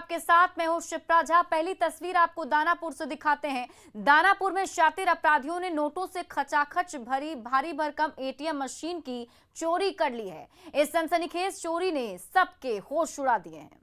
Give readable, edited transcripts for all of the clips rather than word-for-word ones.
आपके साथ मैं हूं शिप्रा झा। पहली तस्वीर आपको दानापुर से दिखाते हैं। दानापुर में शातिर अपराधियों ने नोटों से खचाखच भरी भारी भरकम एटीएम मशीन की चोरी कर ली है। इस सनसनीखेज चोरी ने सबके होश उड़ा दिए हैं।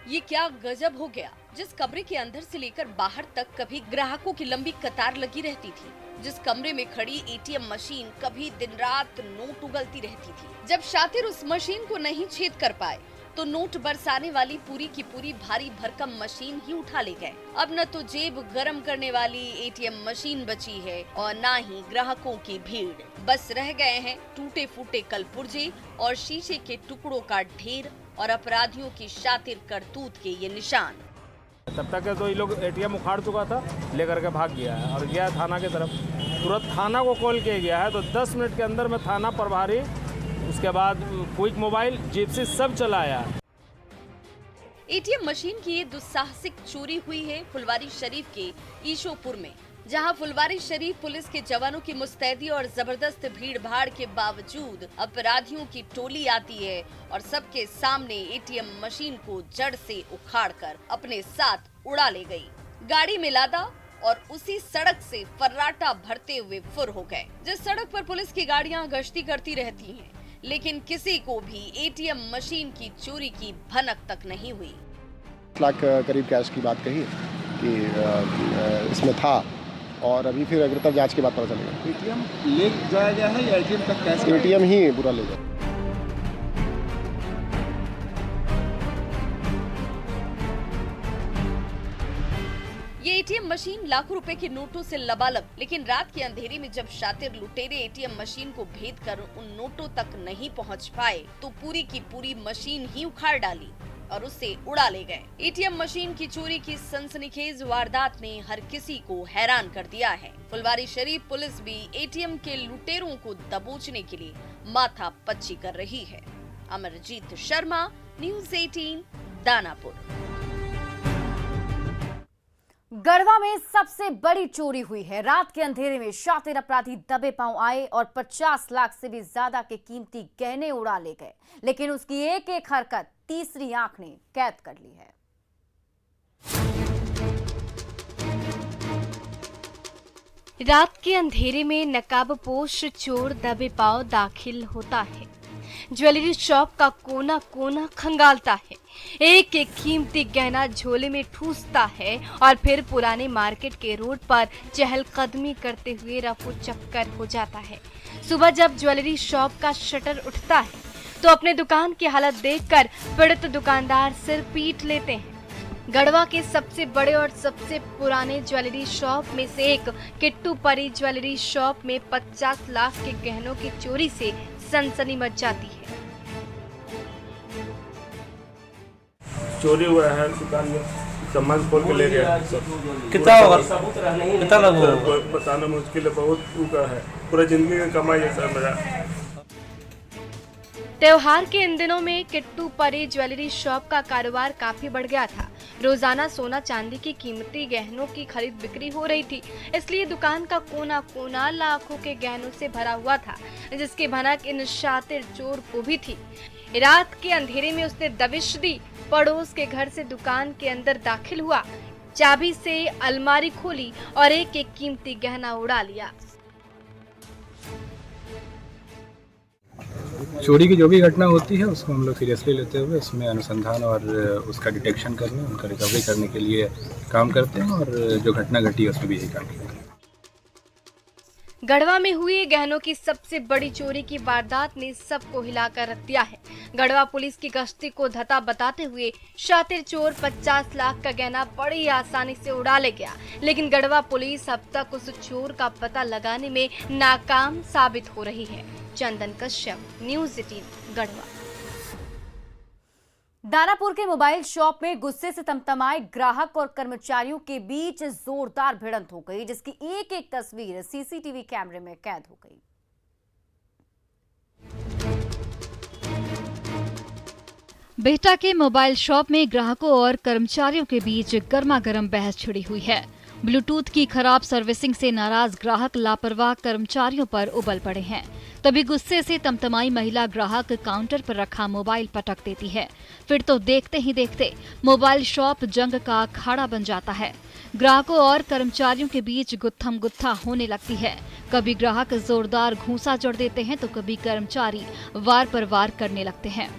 ये क्या गजब हो गया। जिस कमरे के अंदर से लेकर बाहर तक कभी ग्राहकों की लंबी कतार लगी रहती थी, जिस कमरे में खड़ी एटीएम मशीन कभी दिन रात नोट उगलती रहती थी, जब शातिर उस मशीन को नहीं छेद कर पाए तो नोट बरसाने वाली पूरी की पूरी भारी भरकम मशीन ही उठा ले गए। अब न तो जेब गरम करने वाली एटीएम मशीन बची है और न ही ग्राहकों की भीड़। बस रह गए हैं टूटे फूटे कलपुर्जे और शीशे के टुकड़ों का ढेर और अपराधियों की शातिर करतूत के ये निशान। तब तक तो ये लोग एटीएम उखाड़ चुका था, लेकर के भाग गया है और गया थाना की तरफ। तुरंत थाना को कॉल किया गया है तो 10 मिनट के अंदर में थाना प्रभारी, उसके बाद क्विक मोबाइल, जिप्सी सब चला आया। एटीएम मशीन की ये दुस्साहसिक चोरी हुई है फुलवारी शरीफ के ईशोपुर में, जहां फुलवारी शरीफ पुलिस के जवानों की मुस्तैदी और जबरदस्त भीड़ भाड़ के बावजूद अपराधियों की टोली आती है और सबके सामने एटीएम मशीन को जड़ से उखाड़कर अपने साथ उड़ा ले गई। गाड़ी में लादा और उसी सड़क से फर्राटा भरते हुए फुर हो गए। जिस सड़क पर पुलिस की गाड़ियां गश्ती करती रहती हैं, लेकिन किसी को भी एटीएम मशीन की चोरी की भनक तक नहीं हुई। लाख करीब कैश की बात कही कि इसमें था और अभी फिर अग्रतर जांच के बाद पता चलेगा। एटीएम ले जाया गया है या एटीएम तक कैश? एटीएम ही पूरा ले गया। ये एटीएम मशीन लाखों रुपए के नोटों से लबालब, लेकिन रात के अंधेरे में जब शातिर लुटेरे एटीएम मशीन को भेद कर उन नोटों तक नहीं पहुंच पाए तो पूरी की पूरी मशीन ही उखाड़ डाली और उसे उड़ा ले गए। एटीएम मशीन की चोरी की सनसनीखेज वारदात ने हर किसी को हैरान कर दिया है। फुलवारी शरीफ पुलिस भी एटीएम के लुटेरों को दबोचने के लिए माथा पच्ची कर रही है। अमरजीत शर्मा, न्यूज़ 18, दानापुर। गढ़वा में सबसे बड़ी चोरी हुई है। रात के अंधेरे में शातिर अपराधी दबे पांव आए और 50 लाख से भी ज्यादा के कीमती गहने उड़ा ले गए, लेकिन उसकी एक एक हरकत तीसरी आंख ने कैद कर ली है। रात के अंधेरे में नकाबपोश चोर दबे पांव दाखिल होता है। ज्वेलरी शॉप का कोना कोना खंगालता है, एक एक कीमती गहना झोले में ठूसता है और फिर पुराने मार्केट के रोड पर चहलकदमी करते हुए रफू चक्कर हो जाता है। सुबह जब ज्वेलरी शॉप का शटर उठता है तो अपने दुकान की हालत देखकर पीड़ित दुकानदार सिर पीट लेते हैं। गढ़वा के सबसे बड़े और सबसे पुराने ज्वेलरी शॉप में से एक किट्टू परी ज्वेलरी शॉप में 50 लाख के गहनों की चोरी से सनसनी मच जाती है। चोरी हुआ है दुकान में, सामान खोल के ले गया। कितना होगा? कितना लगभग होगा? बताना मुश्किल है, बहुत ऊपर है। पूरा जिंदगी का कमाई है सर मेरा। त्योहार के इन दिनों में किट्टू परी ज्वेलरी शॉप का कारोबार काफी बढ़ गया था। रोजाना सोना चांदी की कीमती गहनों की खरीद बिक्री हो रही थी, इसलिए दुकान का कोना कोना लाखों के गहनों से भरा हुआ था, जिसकी भनक इन शातिर चोर को भी थी। रात के अंधेरे में उसने दबिश दी, पड़ोस के घर से दुकान के अंदर दाखिल हुआ, चाबी से अलमारी खोली और एक एक कीमती गहना उड़ा लिया। चोरी की जो भी घटना होती है उसको हम लोग सीरियसली लेते हुए उसमें अनुसंधान और उसका डिटेक्शन करने, उनका रिकवरी करने के लिए काम करते हैं और जो घटना घटी है उसमें भी यही काम करते हैं। गढ़वा में हुई गहनों की सबसे बड़ी चोरी की वारदात ने सबको हिलाकर रख दिया है। गढ़वा पुलिस की गश्ती को धता बताते हुए शातिर चोर 50 लाख का गहना बड़ी आसानी से उड़ा ले गया, लेकिन गढ़वा पुलिस अब तक उस चोर का पता लगाने में नाकाम साबित हो रही है। चंदन कश्यप, न्यूज़ 18, गढ़वा। दानापुर के मोबाइल शॉप में गुस्से से तमतमाए ग्राहक और कर्मचारियों के बीच जोरदार भिड़ंत हो गई, जिसकी एक एक तस्वीर सीसीटीवी कैमरे में कैद हो गई। बिहटा के मोबाइल शॉप में ग्राहकों और कर्मचारियों के बीच गर्मागर्म बहस छिड़ी हुई है। ब्लूटूथ की खराब सर्विसिंग से नाराज ग्राहक लापरवाह कर्मचारियों पर उबल पड़े हैं। तभी गुस्से से तमतमाई महिला ग्राहक काउंटर पर रखा मोबाइल पटक देती है। फिर तो देखते ही देखते मोबाइल शॉप जंग का अखाड़ा बन जाता है। ग्राहकों और कर्मचारियों के बीच गुत्थम गुत्था होने लगती है। कभी ग्राहक जोरदार घूंसा जड़ देते हैं तो कभी कर्मचारी वार पर वार करने लगते हैं।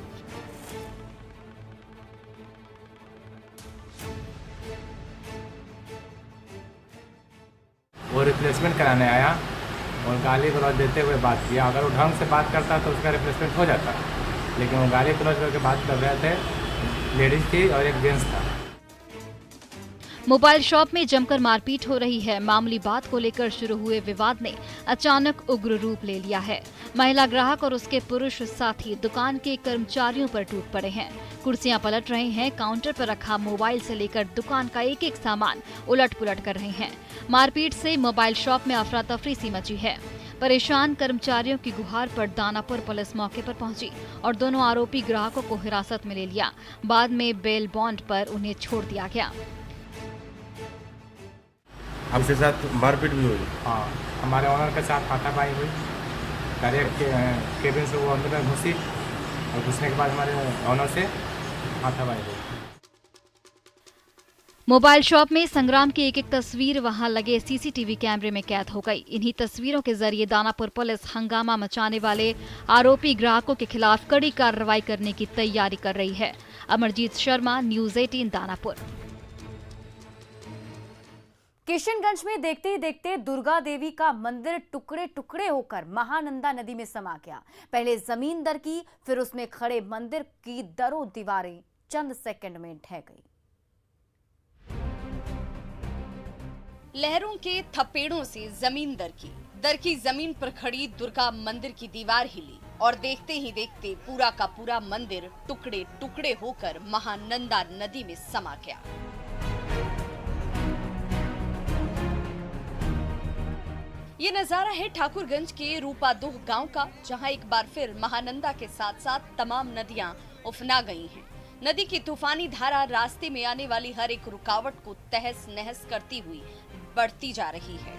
वो रिप्लेसमेंट कराने आया और गाली गलौज देते हुए बात किया। अगर वो ढंग से बात करता तो उसका रिप्लेसमेंट हो जाता, लेकिन वो गाली गलौज करके बात कर रहे थे। लेडीज थी और एक जेंट्स था। मोबाइल शॉप में जमकर मारपीट हो रही है। मामूली बात को लेकर शुरू हुए विवाद ने अचानक उग्र रूप ले लिया है। महिला ग्राहक और उसके पुरुष साथी दुकान के कर्मचारियों पर टूट पड़े हैं। कुर्सियां पलट रहे हैं। काउंटर पर रखा मोबाइल से लेकर दुकान का एक एक सामान उलट पुलट कर रहे हैं। मारपीट से मोबाइल शॉप में अफरा तफरी सी मची है। परेशान कर्मचारियों की गुहार पर दानापुर पुलिस मौके पर पहुंची और दोनों आरोपी ग्राहकों को हिरासत में ले लिया। बाद में बेल बॉन्ड पर उन्हें छोड़ दिया गया। हमसे साथ मारपीट भी हुई। हाँ, हमारे ऑनर के साथ हाथापाई हुई। डायरेक्ट केबिन से वो अंदर में घुसी और घुसने के बाद हमारे ऑनर से हाथापाई हुई। मोबाइल शॉप में संग्राम की एक एक तस्वीर वहां लगे सीसीटीवी कैमरे में कैद हो गई। इन्हीं तस्वीरों के जरिए दानापुर पुलिस हंगामा मचाने वाले आरोपी ग्राहकों के खिलाफ कड़ी कार्रवाई करने की तैयारी कर रही है। अमरजीत शर्मा, न्यूज़ 18 दानापुर। किशनगंज में देखते ही देखते दुर्गा देवी का मंदिर टुकड़े टुकड़े होकर महानंदा नदी में समा गया। पहले जमीन दरकी, फिर उसमें खड़े मंदिर की दरों दीवारें चंद सेकंड में ढह गई। लहरों के थपेड़ों से जमीन दरकी जमीन पर खड़ी दुर्गा मंदिर की दीवार हिली और देखते ही देखते पूरा का पूरा मंदिर टुकड़े टुकड़े होकर महानंदा नदी में समा गया। ये नजारा है ठाकुरगंज के रूपादोह गांव का, जहां एक बार फिर महानंदा के साथ साथ तमाम नदियां उफना गई हैं। नदी की तूफानी धारा रास्ते में आने वाली हर एक रुकावट को तहस नहस करती हुई बढ़ती जा रही है।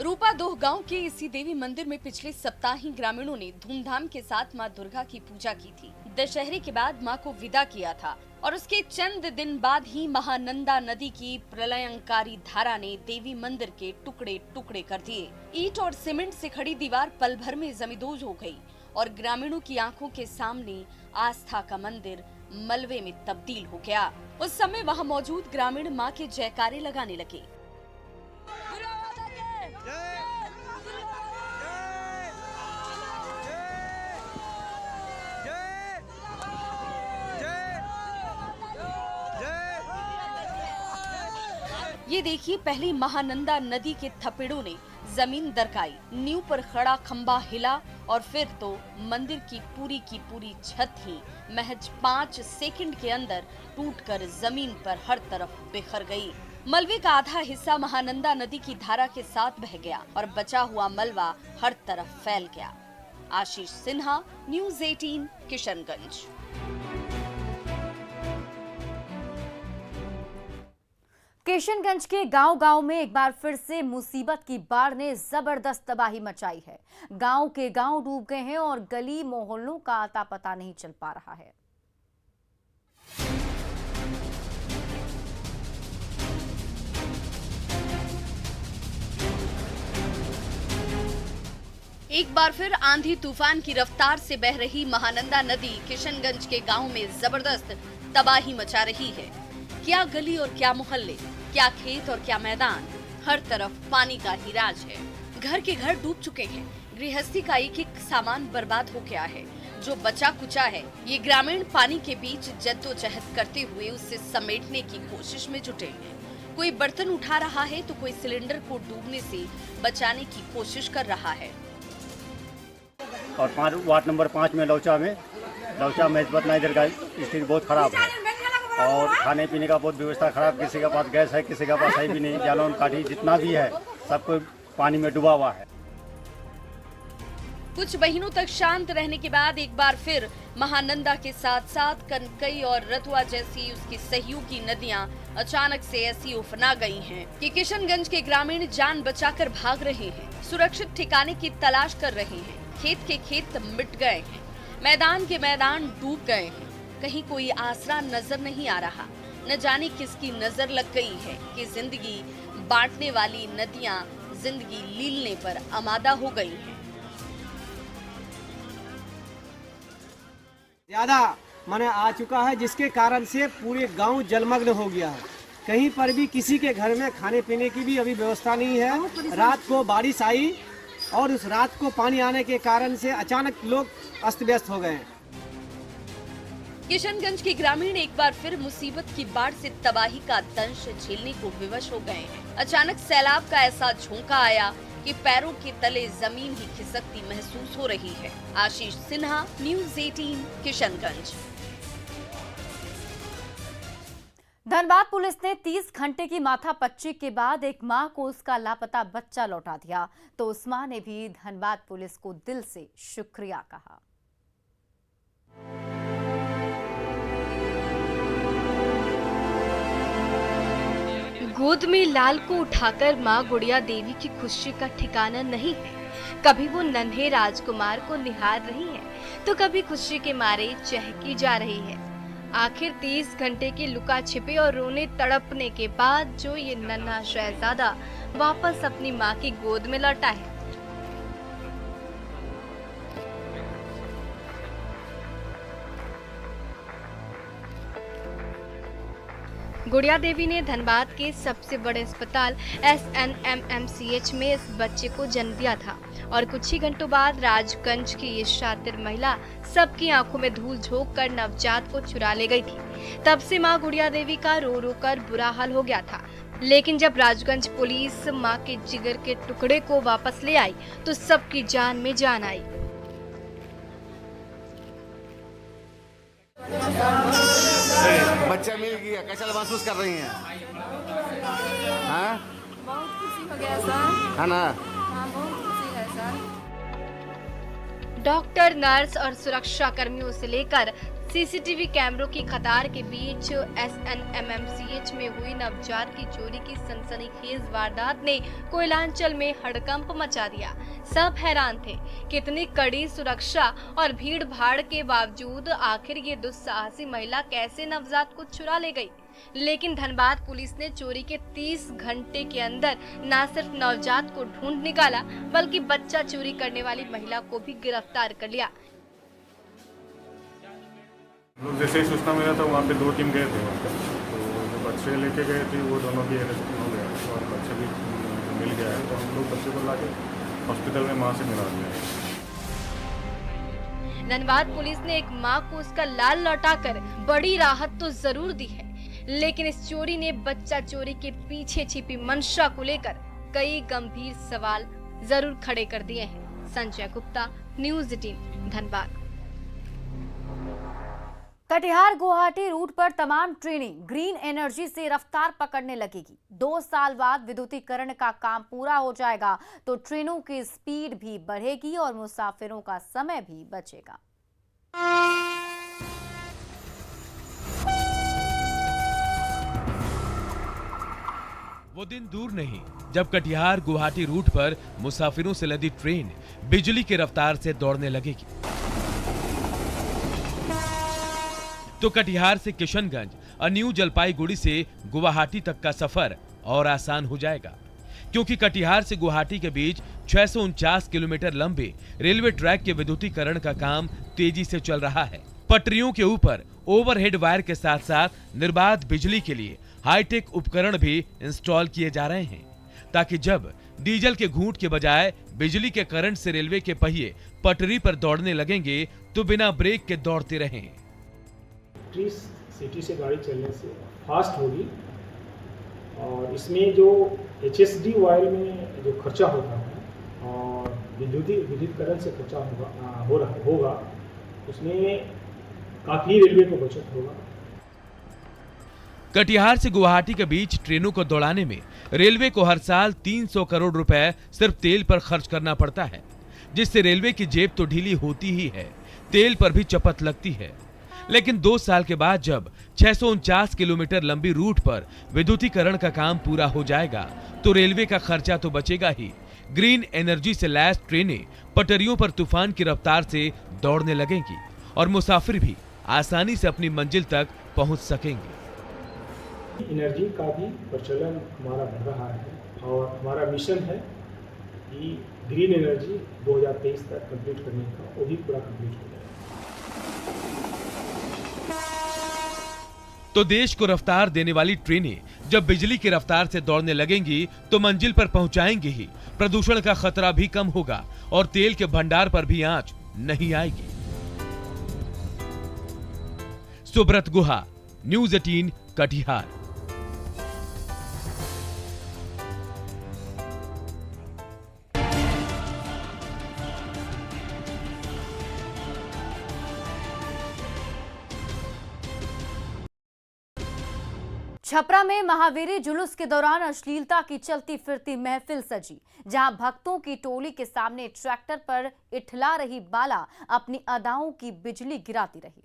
रूपादोह गांव के इसी देवी मंदिर में पिछले सप्ताह ही ग्रामीणों ने धूमधाम के साथ मां दुर्गा की पूजा की थी। दशहरे के बाद मां को विदा किया था और उसके चंद दिन बाद ही महानंदा नदी की प्रलयंकारी धारा ने देवी मंदिर के टुकड़े टुकड़े कर दिए। ईंट और सीमेंट से खड़ी दीवार पल भर में जमींदोज हो गई और ग्रामीणों की आंखों के सामने आस्था का मंदिर मलबे में तब्दील हो गया। उस समय वहां मौजूद ग्रामीण मां के जयकारे लगाने लगे। ये देखिए, पहली महानंदा नदी के थपेड़ों ने जमीन दरकाई, नींव पर खड़ा खंबा हिला और फिर तो मंदिर की पूरी छत ही महज 5 सेकंड के अंदर टूटकर जमीन पर हर तरफ बिखर गई। मलबे का आधा हिस्सा महानंदा नदी की धारा के साथ बह गया और बचा हुआ मलबा हर तरफ फैल गया। आशीष सिन्हा, न्यूज़ 18 किशनगंज। किशनगंज के गांव-गांव में एक बार फिर से मुसीबत की बाढ़ ने जबरदस्त तबाही मचाई है। गांव के गांव डूब गए हैं और गली मोहल्लों का आता पता नहीं चल पा रहा है। एक बार फिर आंधी तूफान की रफ्तार से बह रही महानंदा नदी किशनगंज के गांव में जबरदस्त तबाही मचा रही है। क्या गली और क्या मोहल्ले, क्या खेत और क्या मैदान, हर तरफ पानी का ही राज है। घर के घर डूब चुके हैं। गृहस्थी का एक एक सामान बर्बाद हो गया है। जो बचा कुचा है, ये ग्रामीण पानी के बीच जद्दोजहद करते हुए उसे समेटने की कोशिश में जुटे हैं। कोई बर्तन उठा रहा है तो कोई सिलेंडर को डूबने से बचाने की कोशिश कर रहा है। और वार्ड नंबर 5 में लौचा में इस बात इधर का स्थिति बहुत खराब है और खाने पीने का बहुत व्यवस्था खराब। किसी के पास गैस है, किसी के पास है भी नहीं। जालौन काठी जितना भी है सब कोई पानी में डूबा हुआ है। कुछ महीनों तक शांत रहने के बाद एक बार फिर महानंदा के साथ साथ कनकई और रतुआ जैसी उसकी सहयोगी नदियां अचानक से ऐसी उफना गई हैं कि किशनगंज के ग्रामीण जान बचाकर भाग रहे हैं, सुरक्षित ठिकाने की तलाश कर रहे हैं। खेत के खेत मिट गए हैं, मैदान के मैदान डूब गए हैं, कहीं कोई आसरा नजर नहीं आ रहा। न जाने किसकी नजर लग गई है कि जिंदगी बांटने वाली नदियां जिंदगी लीलने पर आमादा हो गई हैं। ज्यादा माने आ चुका है, जिसके कारण से पूरे गांव जलमग्न हो गया है। कहीं पर भी किसी के घर में खाने पीने की भी अभी व्यवस्था नहीं है। रात को बारिश आई और उस रात को पानी आने के कारण से अचानक लोग अस्त व्यस्त हो गए हैं। किशनगंज के ग्रामीण एक बार फिर मुसीबत की बाढ़ से तबाही का दंश झेलने को विवश हो गए हैं। अचानक सैलाब का ऐसा झोंका आया कि पैरों के तले जमीन ही खिसकती महसूस हो रही है। आशीष सिन्हा, न्यूज़ 18, किशनगंज। धनबाद पुलिस ने 30 घंटे की माथापच्ची के बाद एक मां को उसका लापता बच्चा लौटा दिया, तो उस मां ने भी धनबाद पुलिस को दिल से शुक्रिया कहा। गोद में लाल को उठाकर मां गुड़िया देवी की खुशी का ठिकाना नहीं है। कभी वो नन्हे राजकुमार को निहार रही है, तो कभी खुशी के मारे चहकी जा रही है। आखिर 30 घंटे की लुका छिपे और रोने तड़पने के बाद जो ये नन्हा शहजादा वापस अपनी मां की गोद में लौटा है। गुड़िया देवी ने धनबाद के सबसे बड़े अस्पताल SNMMCH में इस बच्चे को जन्म दिया था और कुछ ही घंटों बाद राजगंज की ये शातिर महिला सबकी आंखों में धूल झोंक कर नवजात को चुरा ले गई थी। तब से मां गुड़िया देवी का रो रो कर बुरा हाल हो गया था, लेकिन जब राजगंज पुलिस मां के जिगर के टुकड़े को वापस ले आई तो सबकी जान में जान आई। बच्चा मिल गया, कैसा महसूस कर रही हैं? हाँ? बहुत खुशी हो गया सर। है ना? हाँ, बहुत खुशी है सर। डॉक्टर, नर्स और सुरक्षा कर्मियों से लेकर सीसीटीवी कैमरों की कतार के बीच SNMMCH में हुई नवजात की चोरी की सनसनीखेज वारदात ने कोयलांचल में हड़कंप मचा दिया। सब हैरान थे, कितनी कड़ी सुरक्षा और भीड़ भाड़ के बावजूद आखिर ये दुस्साहसी महिला कैसे नवजात को चुरा ले गई। लेकिन धनबाद पुलिस ने चोरी के 30 घंटे के अंदर न सिर्फ नवजात को ढूंढ निकाला, बल्कि बच्चा चोरी करने वाली महिला को भी गिरफ्तार कर लिया। लोग जैसे ही सूचना मिला था वहाँ पे 2 टीम गए थे वहाँ पर, तो जो बच्चे लेके गए थे वो दोनों भी अरेस्ट हो गया और बच्चे भी मिल गया है, तो हम लोग बच्चे को लाके हॉस्पिटल में माँ से मिला दिया। धनबाद पुलिस ने एक मां को उसका लाल लौटाकर बड़ी राहत तो जरूर दी है, लेकिन इस चोरी ने बच्चा चोरी के पीछे छिपी मंशा को लेकर कई गंभीर सवाल जरूर खड़े कर दिए हैं। संजय गुप्ता, न्यूज़ 18, धनबाद। कटिहार गुवाहाटी रूट पर तमाम ट्रेनें ग्रीन एनर्जी से रफ्तार पकड़ने लगेगी। 2 साल बाद विद्युतीकरण का काम पूरा हो जाएगा तो ट्रेनों की स्पीड भी बढ़ेगी और मुसाफिरों का समय भी बचेगा। वो दिन दूर नहीं जब कटिहार गुवाहाटी रूट पर मुसाफिरों से लदी ट्रेन बिजली की रफ्तार से दौड़ने लगेगी। तो कटिहार से किशनगंज और न्यू जलपाईगुड़ी से गुवाहाटी तक का सफर और आसान हो जाएगा, क्योंकि कटिहार से गुवाहाटी के बीच 649 किलोमीटर लंबे रेलवे ट्रैक के विद्युतीकरण का काम तेजी से चल रहा है। पटरियों के ऊपर ओवरहेड वायर के साथ साथ निर्बाध बिजली के लिए हाईटेक उपकरण भी इंस्टॉल किए जा रहे हैं, ताकि जब डीजल के घूंट के बजाय बिजली के करंट से रेलवे के पहिए पटरी पर दौड़ने लगेंगे तो बिना ब्रेक के दौड़ते रहें। सिटी से गाड़ी चलने से फास्ट होगी और इसमें जो HSD वायर में जो खर्चा होता है और विद्युतीकरण से खर्चा होगा उसमें काफी रेलवे को बचत होगा। कटिहार से गुवाहाटी के बीच ट्रेनों को दौड़ाने में रेलवे को हर साल 300 करोड़ रुपए सिर्फ तेल पर खर्च करना पड़ता है, जिससे रेलवे की जेब तो ढीली होती ही है, तेल पर भी चपत लगती है। लेकिन 2 साल के बाद जब 649 किलोमीटर लंबी रूट पर विद्युतीकरण का काम पूरा हो जाएगा तो रेलवे का खर्चा तो बचेगा ही, ग्रीन एनर्जी से लैस ट्रेनें पटरियों पर तूफान की रफ्तार से दौड़ने लगेंगी और मुसाफिर भी आसानी से अपनी मंजिल तक पहुंच सकेंगे। एनर्जी का भी प्रचलन हमारा बढ़ रहा है और हमारा मिशन है कि ग्रीन एनर्जी 2023 तक कंप्लीट करने का, वो भी पूरा कंप्लीट हो जाएगा। तो देश को रफ्तार देने वाली ट्रेनें जब बिजली की रफ्तार से दौड़ने लगेंगी तो मंजिल पर पहुंचाएंगी ही, प्रदूषण का खतरा भी कम होगा और तेल के भंडार पर भी आंच नहीं आएगी। सुब्रत गुहा, न्यूज़ 18 कटिहार। छपरा में महावीरी जुलूस के दौरान अश्लीलता की चलती फिरती महफिल सजी, जहां भक्तों की टोली के सामने ट्रैक्टर पर इठला रही बाला अपनी अदाओं की बिजली गिराती रही।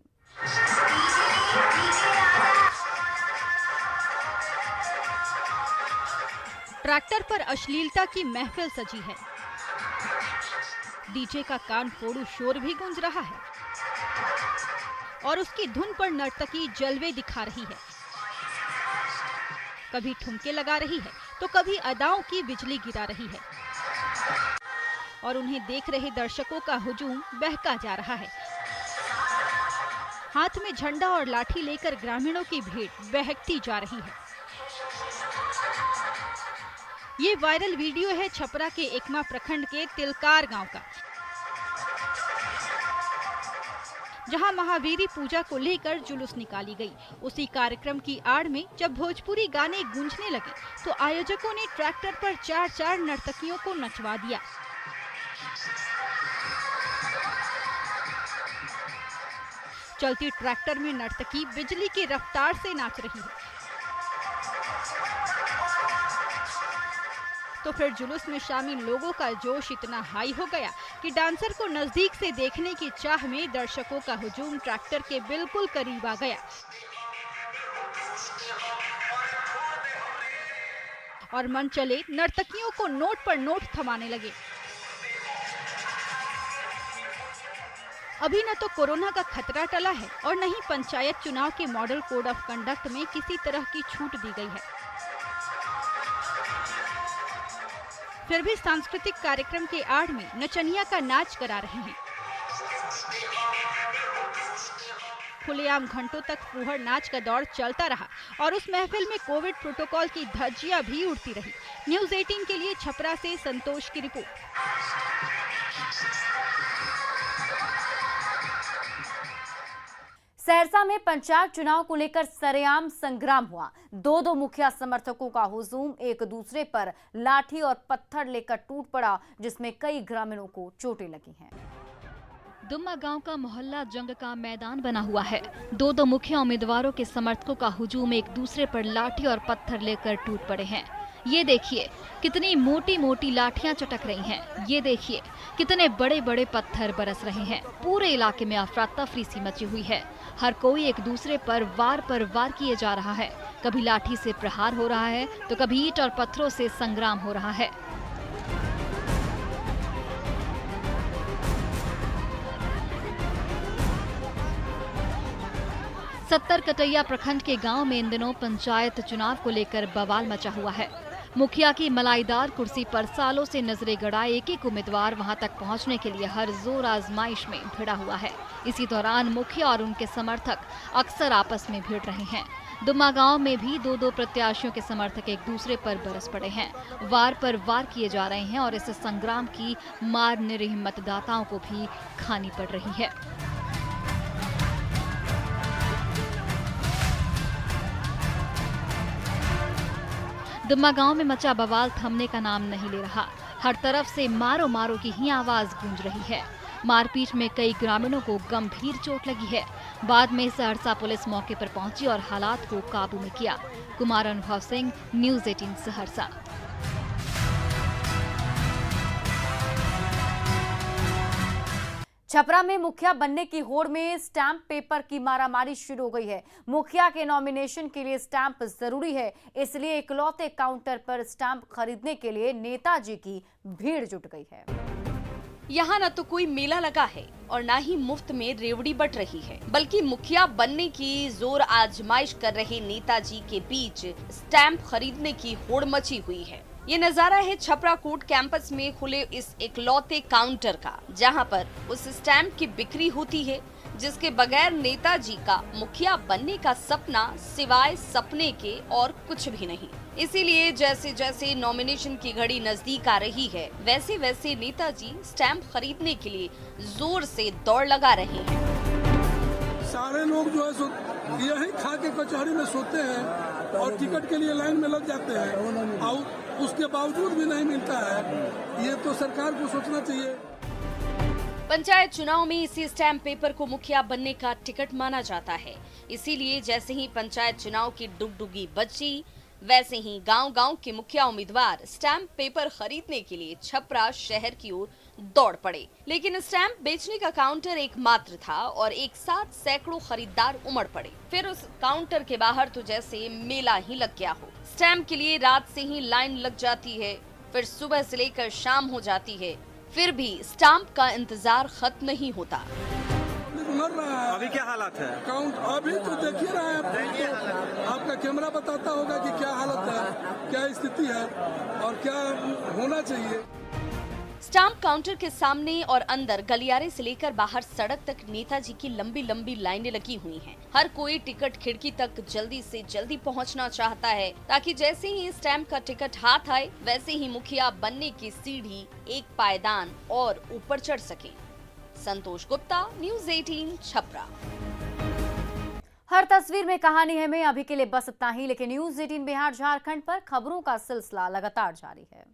ट्रैक्टर पर अश्लीलता की महफिल सजी है। डीजे का कान फोड़ू शोर भी गूंज रहा है और उसकी धुन पर नर्तकी जलवे दिखा रही है। कभी ठुमके लगा रही है तो कभी अदाओं की बिजली गिरा रही है और उन्हें देख रहे दर्शकों का हुजूम बहका जा रहा है। हाथ में झंडा और लाठी लेकर ग्रामीणों की भीड़ बहकती जा रही है। ये वायरल वीडियो है छपरा के एकमा प्रखंड के तिलकार गांव का, जहां महावीरी पूजा को लेकर जुलूस निकाली गई। उसी कार्यक्रम की आड़ में जब भोजपुरी गाने गूंजने लगे तो आयोजकों ने ट्रैक्टर पर 4 नर्तकियों को नचवा दिया। चलती ट्रैक्टर में नर्तकी बिजली की रफ्तार से नाच रही है। तो फिर जुलूस में शामिल लोगों का जोश इतना हाई हो गया कि डांसर को नजदीक से देखने की चाह में दर्शकों का हुजूम ट्रैक्टर के बिल्कुल करीब आ गया और मन चले नर्तकियों को नोट पर नोट थमाने लगे। अभी न तो कोरोना का खतरा टला है और न ही पंचायत चुनाव के मॉडल कोड ऑफ कंडक्ट में किसी तरह की छूट दी गई है। फिर भी सांस्कृतिक कार्यक्रम के आड़ में नचनिया का नाच करा रहे हैं। खुलेआम घंटों तक फूहड़ नाच का दौर चलता रहा और उस महफिल में कोविड प्रोटोकॉल की धज्जियां भी उड़ती रही। न्यूज़ 18 के लिए छपरा से संतोष की रिपोर्ट। सहरसा में पंचायत चुनाव को लेकर सरेआम संग्राम हुआ। दो मुखिया समर्थकों का हुजूम एक दूसरे पर लाठी और पत्थर लेकर टूट पड़ा, जिसमें कई ग्रामीणों को चोटें लगी हैं। दुम्मा गांव का मोहल्ला जंग का मैदान बना हुआ है। दो मुखिया उम्मीदवारों के समर्थकों का हुजूम एक दूसरे पर लाठी और पत्थर लेकर टूट पड़े हैं। ये देखिए कितनी मोटी मोटी लाठियां चटक रही हैं। ये देखिए कितने बड़े बड़े पत्थर बरस रहे हैं। पूरे इलाके में अफरा तफरी सी मची हुई है। हर कोई एक दूसरे पर वार किए जा रहा है। कभी लाठी से प्रहार हो रहा है तो कभी ईंट और पत्थरों से संग्राम हो रहा है। सत्तर कटैया प्रखंड के गांव में इन दिनों पंचायत चुनाव को लेकर बवाल मचा हुआ है। मुखिया की मलाईदार कुर्सी पर सालों से नजरें गड़ाए एक उम्मीदवार वहां तक पहुंचने के लिए हर जोर आजमाइश में भिड़ा हुआ है। इसी दौरान मुखिया और उनके समर्थक अक्सर आपस में भिड़ रहे हैं। दुम्मा गांव में भी दो प्रत्याशियों के समर्थक एक दूसरे पर बरस पड़े हैं। वार पर वार किए जा रहे हैं और इस संग्राम की मार निरीह मतदाताओं को भी खानी पड़ रही है। दुम्मा गांव में मचा बवाल थमने का नाम नहीं ले रहा। हर तरफ से मारो मारो की ही आवाज गूंज रही है। मारपीट में कई ग्रामीणों को गंभीर चोट लगी है। बाद में सहरसा पुलिस मौके पर पहुंची और हालात को काबू में किया। कुमार अनुभव सिंह, न्यूज़ 18 सहरसा। छपरा में मुखिया बनने की होड़ में स्टैंप पेपर की मारामारी शुरू हो गई है। मुखिया के नॉमिनेशन के लिए स्टैंप जरूरी है, इसलिए इकलौते काउंटर पर स्टैंप खरीदने के लिए नेताजी की भीड़ जुट गई है। यहाँ न तो कोई मेला लगा है और न ही मुफ्त में रेवड़ी बट रही है, बल्कि मुखिया बनने की जोर आजमाइश कर रहे नेताजी के बीच स्टैंप खरीदने की होड़ मची हुई है। ये नजारा है छपरा कोर्ट कैंपस में खुले इस इकलौते काउंटर का, जहां पर उस स्टैंप की बिक्री होती है जिसके बगैर नेताजी का मुखिया बनने का सपना सिवाय सपने के और कुछ भी नहीं। इसीलिए जैसे जैसे नॉमिनेशन की घड़ी नजदीक आ रही है, वैसे वैसे नेताजी स्टैंप खरीदने के लिए जोर से दौड़ लगा रहे हैं। सारे लोग जो है यही खा के कचहरी में सोते हैं और टिकट के लिए लाइन में लग जाते हैं और उसके बावजूद भी नहीं मिलता है। ये तो सरकार को सोचना चाहिए। पंचायत चुनाव में इसी स्टैंप पेपर को मुखिया बनने का टिकट माना जाता है। इसीलिए जैसे ही पंचायत चुनाव की डुगडुगी बजी, वैसे ही गांव-गांव के मुखिया उम्मीदवार स्टैंप पेपर खरीदने के लिए छपरा शहर की ओर दौड़ पड़े। लेकिन स्टैंप बेचने का काउंटर एकमात्र था और एक साथ सैकड़ों खरीदार उमड़ पड़े। फिर उस काउंटर के बाहर तो जैसे मेला ही लग गया हो। स्टैंप के लिए रात से ही लाइन लग जाती है, फिर सुबह से लेकर शाम हो जाती है, फिर भी स्टैंप का इंतजार खत्म नहीं होता। अभी क्या हालत है काउंट? अभी तो देख ही रहे हैं, आपका कैमरा बताता होगा कि क्या हालत है, क्या स्थिति है और क्या होना चाहिए। स्टैंप काउंटर के सामने और अंदर गलियारे से लेकर बाहर सड़क तक नेताजी की लंबी लंबी लाइनें लगी हुई हैं। हर कोई टिकट खिड़की तक जल्दी से जल्दी पहुंचना चाहता है, ताकि जैसे ही स्टैंप का टिकट हाथ आए, वैसे ही मुखिया बनने की सीढ़ी एक पायदान और ऊपर चढ़ सके। संतोष गुप्ता, न्यूज़ 18 छपरा। हर तस्वीर में कहानी है में अभी के लिए बस इतना ही, लेकिन न्यूज़ 18 बिहार झारखंड पर खबरों का सिलसिला लगातार जारी है।